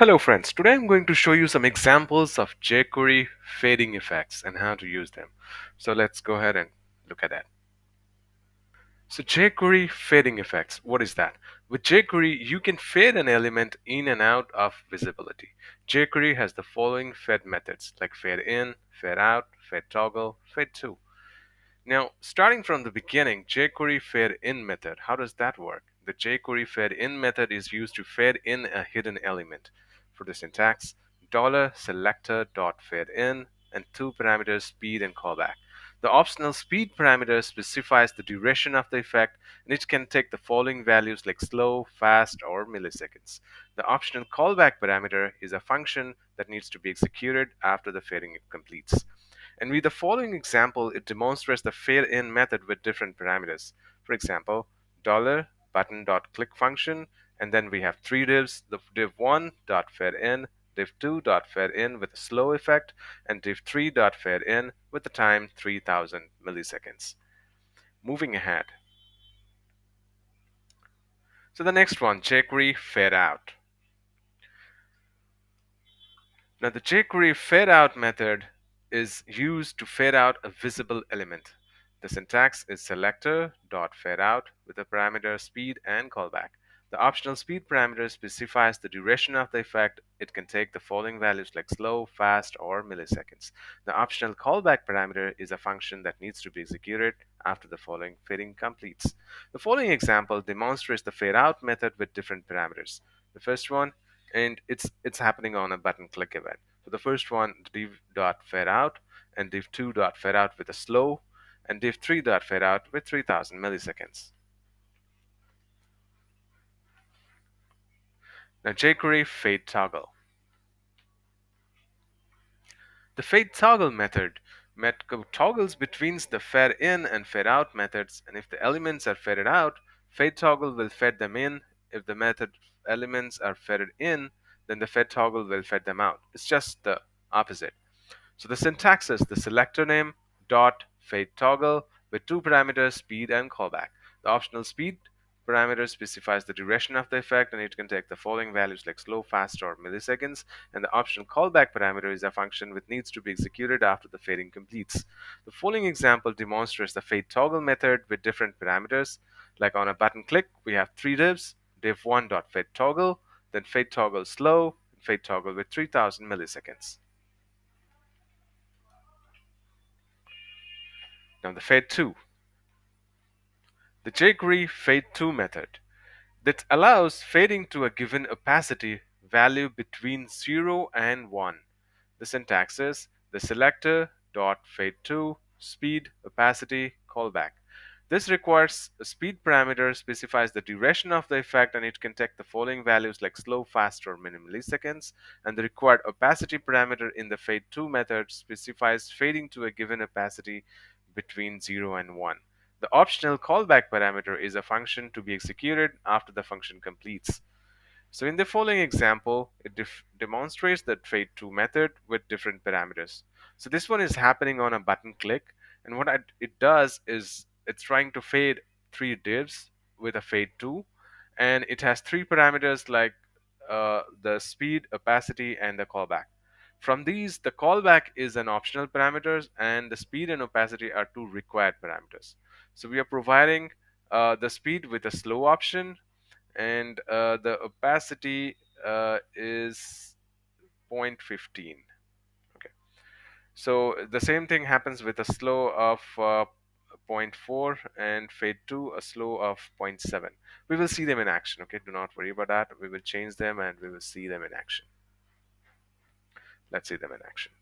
Hello friends, today I'm going to show you some examples of jQuery fading effects and how to use them. So let's go ahead and look at that. So jQuery fading effects, what is that? With jQuery, you can fade an element in and out of visibility. jQuery has the following fade methods like fade in, fade out, fade toggle, fade to. Now, starting from the beginning, jQuery fade in method, how does that work? The jQuery fade in method is used to fade in a hidden element. For the syntax, $selector.fade in and two parameters speed and callback. The optional speed parameter specifies the duration of the effect and it can take the following values like slow, fast, or milliseconds. The optional callback parameter is a function that needs to be executed after the fading completes. And with the following example, it demonstrates the fade-in method with different parameters. For example, $button.click function, and then we have three divs, the div1 dot fade in, div2 dot fade in with a slow effect, and div3 dot fade in with the time 3000 milliseconds. Moving ahead. So the next one, jQuery fade out. Now the jQuery fade out method is used to fade out a visible element. The syntax is selector.fadeout with the parameter speed and callback. The optional speed parameter specifies the duration of the effect. It can take the following values like slow, fast, or milliseconds. The optional callback parameter is a function that needs to be executed after the following fading completes. The following example demonstrates the fade out method with different parameters. The first one, and it's happening on a button click event. So the first one, div.fadeout and div2.fadeout with a slow and div3.fadeout with 3000 milliseconds. Now jQuery fade toggle. The fade toggle method toggles between the fade in and fade out methods, and if the elements are faded out, fade toggle will fade them in. If the method elements are faded in, then the fade toggle will fade them out. It's just the opposite. So the syntax is the selector name dot fade toggle with two parameters, speed and callback. The optional speed parameter specifies the duration of the effect and it can take the following values like slow, fast, or milliseconds. And the optional callback parameter is a function which needs to be executed after the fading completes. The following example demonstrates the fade toggle method with different parameters. Like on a button click, we have three divs, div1 dot fade toggle, then fade toggle slow, and fade toggle with 3000 milliseconds. Now the fade to. The jQuery fade to method that allows fading to a given opacity value between 0 and 1. The syntax is the selector dot fade to speed opacity callback. This requires a speed parameter specifies the duration of the effect and it can take the following values like slow, fast, or milliseconds. And the required opacity parameter in the fade to method specifies fading to a given opacity between 0 and 1. The optional callback parameter is a function to be executed after the function completes. So in the following example, it demonstrates the fade to method with different parameters. So this one is happening on a button click, and what it does is it's trying to fade three divs with a fade to, and it has three parameters like the speed, opacity, and the callback. From these, the callback is an optional parameters, and the speed and opacity are two required parameters. So we are providing the speed with a slow option and the opacity is 0.15. Okay, so the same thing happens with a slow of zero point 0.4 and fade to a slow of 0.7. We will see them in action. Okay, do not worry about that. We will change them and we will see them in action. Let's see them in action.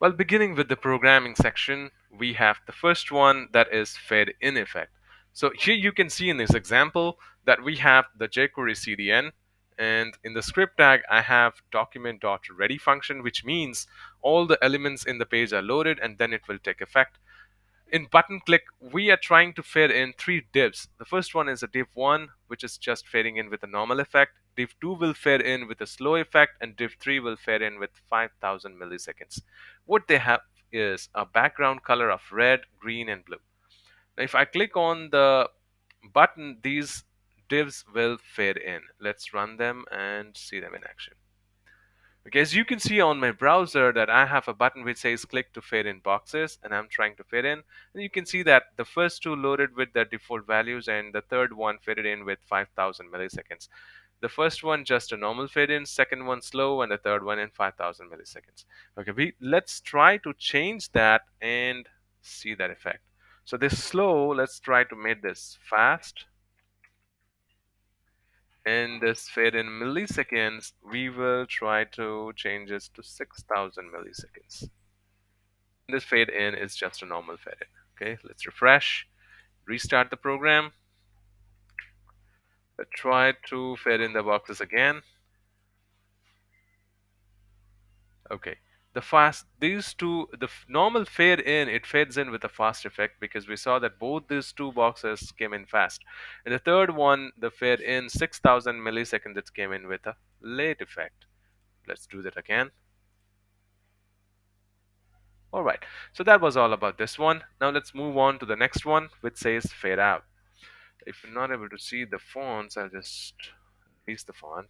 Well, beginning with the programming section, we have the first one that is fade in effect. So here you can see in this example that we have the jQuery CDN, and in the script tag I have document.ready function, which means all the elements in the page are loaded and then it will take effect. In button click, we are trying to fade in three divs. The first one is a div1, which is just fading in with a normal effect. Div2 will fade in with a slow effect, and div3 will fade in with 5000 milliseconds. What they have is a background color of red, green, and blue. Now, if I click on the button, these divs will fade in. Let's run them and see them in action. Okay, as you can see on my browser that I have a button which says click to fade in boxes, and I'm trying to fade in, and you can see that the first two loaded with their default values and the third one faded in with 5000 milliseconds. The first one just a normal fade in, second one slow, and the third one in 5000 milliseconds. Okay, let's try to change that and see that effect. So this slow, let's try to make this fast, and this fade in milliseconds, we will try to change this to 6000 milliseconds. This fade in is just a normal fade in. Okay, let's refresh, restart the program, try to fade in the boxes again. Okay, these two, the normal fade in, it fades in with a fast effect because we saw that both these two boxes came in fast. And the third one, the fade in 6000 milliseconds, it came in with a late effect. Let's do that again. All right, so that was all about this one. Now let's move on to the next one, which says fade out. If you're not able to see the fonts, I'll just increase the font.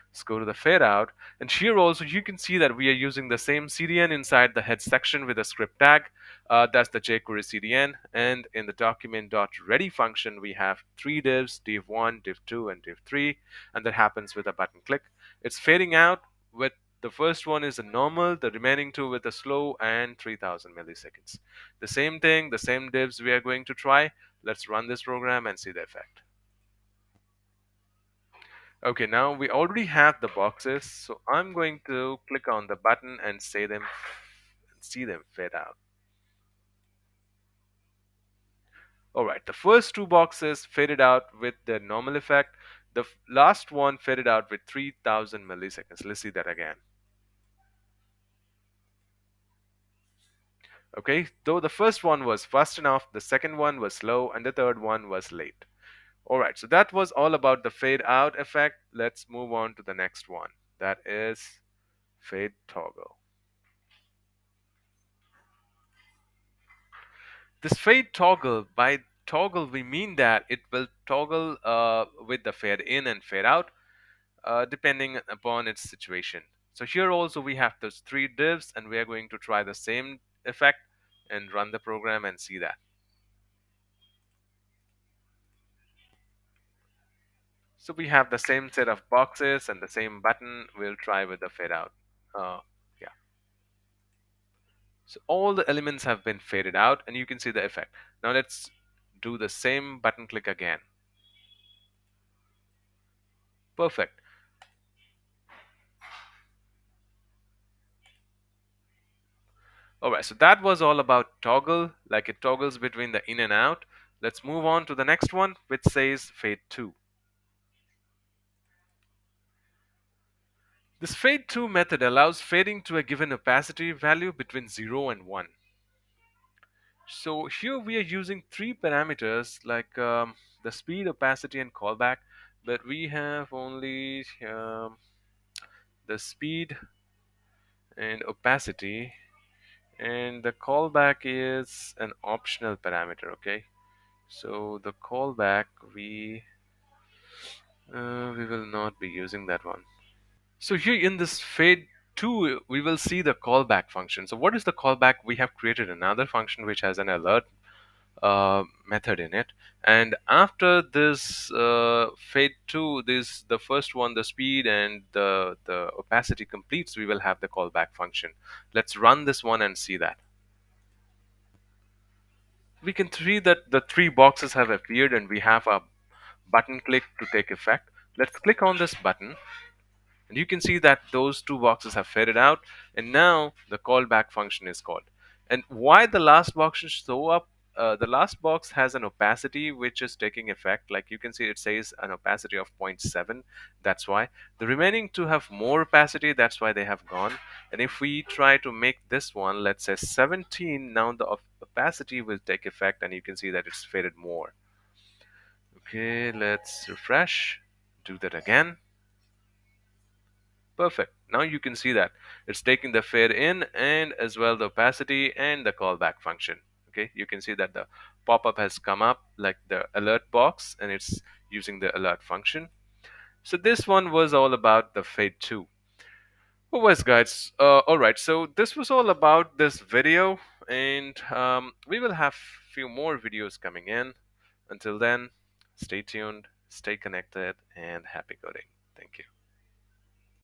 Let's go to the fade out, and here also you can see that we are using the same CDN inside the head section with a script tag. That's the jQuery CDN, and in the document.ready function we have three divs, div1, div2, and div3, and that happens with a button click. It's fading out with the first one is a normal, the remaining two with a slow, and 3000 milliseconds. The same thing, the same divs we are going to try. Let's run this program and see the effect. Okay, now we already have the boxes, so I'm going to click on the button and see them fade out. All right, the first two boxes faded out with the normal effect. The last one faded out with 3000 milliseconds. Let's see that again. Okay, though the first one was fast enough, the second one was slow, and the third one was late. All right, so that was all about the fade out effect. Let's move on to the next one. That is fade toggle. This fade toggle, by toggle we mean that it will toggle with the fade in and fade out depending upon its situation. So here also we have those three divs, and we are going to try the same effect and run the program and see that. So we have the same set of boxes and the same button. We'll try with the fade out. Yeah. So all the elements have been faded out, and you can see the effect. Now let's do the same button click again. Perfect. Alright, so that was all about toggle, like it toggles between the in and out. Let's move on to the next one, which says fade to. This fade to method allows fading to a given opacity value between 0 and 1. So here we are using three parameters like the speed, opacity, and callback, but we have only the speed and opacity, and the callback is an optional parameter. Okay, so the callback we will not be using that one. So here in this fade 2, we will see the callback function. So what is the callback? We have created another function which has an alert method in it. And after this fade 2, this the first one, the speed and the opacity completes, we will have the callback function. Let's run this one and see that. We can see that the three boxes have appeared and we have a button click to take effect. Let's click on this button, and you can see that those two boxes have faded out, and now the callback function is called. And why the last box should show up? The last box has an opacity which is taking effect. Like you can see, it says an opacity of 0.7. That's why. The remaining two have more opacity. That's why they have gone. And if we try to make this one, let's say 17, now the opacity will take effect, and you can see that it's faded more. Okay, let's refresh. Do that again. Perfect. Now you can see that it's taking the fade in and as well the opacity and the callback function. Okay, you can see that the pop-up has come up like the alert box, and it's using the alert function. So this one was all about the fade 2. Alright guys, alright, so this was all about this video, and we will have few more videos coming in. Until then, stay tuned, stay connected, and happy coding.